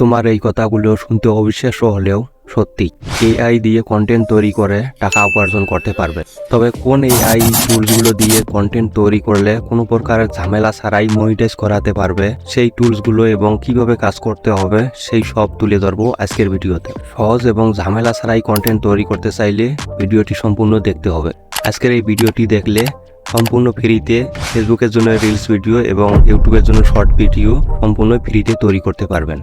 তোমার এই কথাগুলো শুনতে অবিশ্বাস্য হলেও সত্যি, এআই দিয়ে কন্টেন্ট তৈরি করে টাকা উপার্জন করতে পারবে। তবে কোন এআই টুলসগুলো দিয়ে কন্টেন্ট তৈরি করলে কোনো প্রকারের ঝামেলা ছাড়াই মনিটাইজ করাতে পারবে, সেই টুলসগুলো এবং কিভাবে কাজ করতে হবে সেই সব তুলে ধরবো আজকের ভিডিওতে। সহজ এবং ঝামেলা ছাড়াই কন্টেন্ট তৈরি করতে চাইলে ভিডিওটি সম্পূর্ণ দেখতে হবে। আজকের এই ভিডিওটি দেখলে সম্পূর্ণ ফ্রিতে ফেসবুকের জন্য রিলস ভিডিও এবং ইউটিউবের জন্য শর্ট ভিডিও সম্পূর্ণ ফ্রিতে তৈরি করতে পারবেন।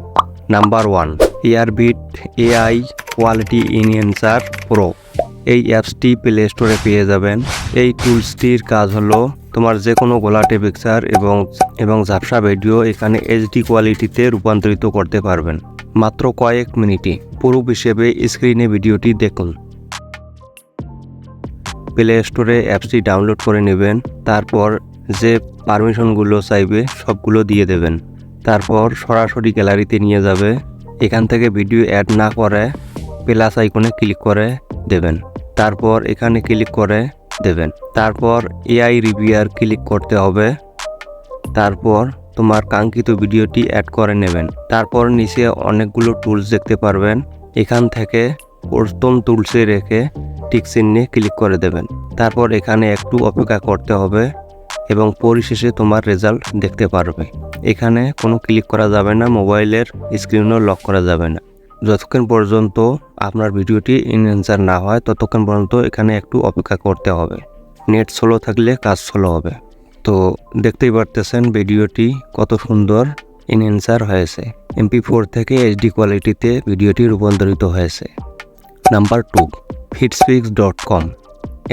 Number 1, Airbeat AI quality enhancer pro. এই অ্যাপসটি প্লে স্টোরে পেয়ে যাবেন। এই টুলসটির কাজ হলো তোমার যে কোনো গোলাটে পিকচার এবং ঝাপসা ভিডিও এখানে এইচডি কোয়ালিটিতে রূপান্তরিত করতে পারবেন মাত্র কয়েক মিনিটে। প্রুফ হিসেবে স্ক্রিনে ভিডিওটি দেখুন। প্লে স্টোরে অ্যাপসটি ডাউনলোড করে নেবেন, তারপর যে পারমিশনগুলো চাইবে সবগুলো দিয়ে দেবেন। তারপর সরাসরি গ্যালারিতে নিয়ে যাবে। এখান থেকে ভিডিও অ্যাড না করে প্লাস আইকনে ক্লিক করে দেবেন, তারপর এখানে ক্লিক করে দেবেন। তারপর এআই রিভিউয়ার ক্লিক করতে হবে। তারপর তোমার কাঙ্ক্ষিত ভিডিওটি অ্যাড করে নেবেন। তারপর নিচে অনেকগুলো টুলস দেখতে পারবেন। এখান থেকে প্রথম টুলসে রেখে টিক চিহ্নে ক্লিক করে দেবেন। তারপর এখানে একটু অপেক্ষা করতে হবে এবং পরিশেষে তোমার রেজাল্ট দেখতে পারবে। এখানে কোনো ক্লিক করা যাবে না, মোবাইলের স্ক্রিনও লক করা যাবে না। যতক্ষণ পর্যন্ত আপনার ভিডিওটি এনহ্যান্সার না হয় ততক্ষণ পর্যন্ত এখানে একটু অপেক্ষা করতে হবে। নেট স্লো থাকলে কাজ স্লো হবে। তো দেখতেই পারতেছেন ভিডিওটি কত সুন্দর এনহ্যান্সার হয়েছে। MP4 থেকে HD কোয়ালিটিতে ভিডিওটি রূপান্তরিত হয়েছে। Number 2, fitspix.com।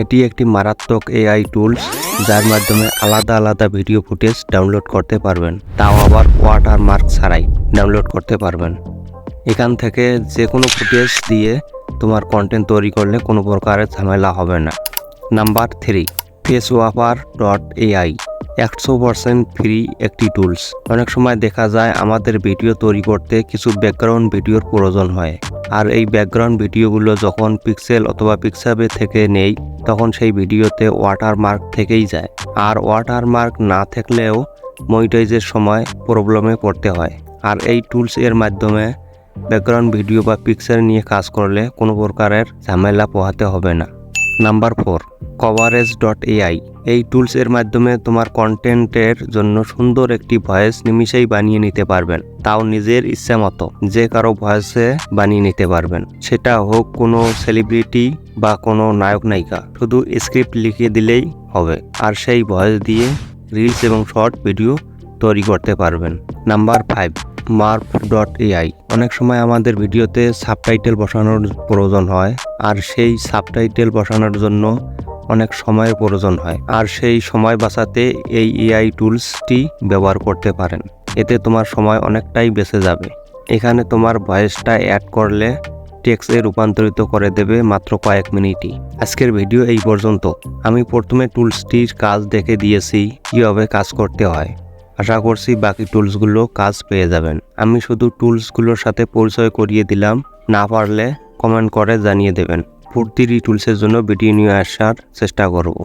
এটি একটি মারাত্মক এআই টুলস যার মাধ্যমে আলাদা আলাদা ভিডিও ফুটেজ ডাউনলোড করতে পারবেন, তাও আবার ওয়াটারমার্ক ছাড়াই ডাউনলোড করতে পারবেন। এখান থেকে যে কোনো ফুটেজ দিয়ে তোমার কন্টেন্ট তৈরি করলে কোনো প্রকারের ঝামেলা হবে না। Number 3, facewrapper.ai। 100% ফ্রি একটি টুলস। অনেক সময় দেখা যায় আমাদের ভিডিও তৈরি করতে কিছু ব্যাকগ্রাউন্ড ভিডিওর প্রয়োজন হয়, আর এই ব্যাকগ্রাউন্ড ভিডিওগুলো যখন পিক্সেল অথবা পিক্সাবে থেকে নেই তখন সেই ভিডিওতে ওয়াটারমার্ক থেকেই যায়। আর ওয়াটারমার্ক না থাকলেও মনিটাইজের সময় প্রবলেমে পড়তে হয়। আর এই টুলস এর মাধ্যমে ব্যাকগ্রাউন্ড ভিডিও বা পিকচার নিয়ে কাজ করলে কোনো প্রকারের ঝামেলা পোহাতে হবে না। Number 4, coverage.ai। এই টুলস এর মাধ্যমে তোমার কন্টেন্টের জন্য সুন্দর একটি ভয়েস নিমিষেই বানিয়ে নিতে পারবেন, তাও নিজের ইচ্ছা মতো যে কারো ভয়েসে বানিয়ে নিতে পারবেন। সেটা হোক কোনো সেলিব্রিটি বা কোনো নায়ক নায়িকা, শুধু স্ক্রিপ্ট লিখে দিলেই হবে আর সেই ভয়েস দিয়ে রিলস এবং শর্ট ভিডিও তৈরি করতে পারবেন। Number 5, marf.ai। অনেক সময় আমাদের ভিডিওতে সাবটাইটেল বসানোর প্রয়োজন হয়, আর সেই সাবটাইটেল বসানোর জন্য অনেক সময়ের প্রয়োজন হয়, আর সেই সময় বাঁচাতে এই এআই টুলসটি ব্যবহার করতে পারেন। এতে তোমার সময় অনেকটাই বেঁচে যাবে। এখানে তোমার ভয়েসটা অ্যাড করলে টেক্সটে রূপান্তরিত করে দেবে মাত্র কয়েক মিনিটই। আজকের ভিডিও এই পর্যন্ত। আমি প্রথমে টুলসটির কাজ দেখে দিয়েছি কীভাবে কাজ করতে হয়। আশা করছি বাকি টুলসগুলো কাজ পেয়ে যাবেন। আমি শুধু টুলসগুলোর সাথে পরিচয় করিয়ে দিলাম, না পারলে কমেন্ট করে জানিয়ে দেবেন। প্রতিটি টুলসের জন্য ভিডিও নিয়ে আসার চেষ্টা করব।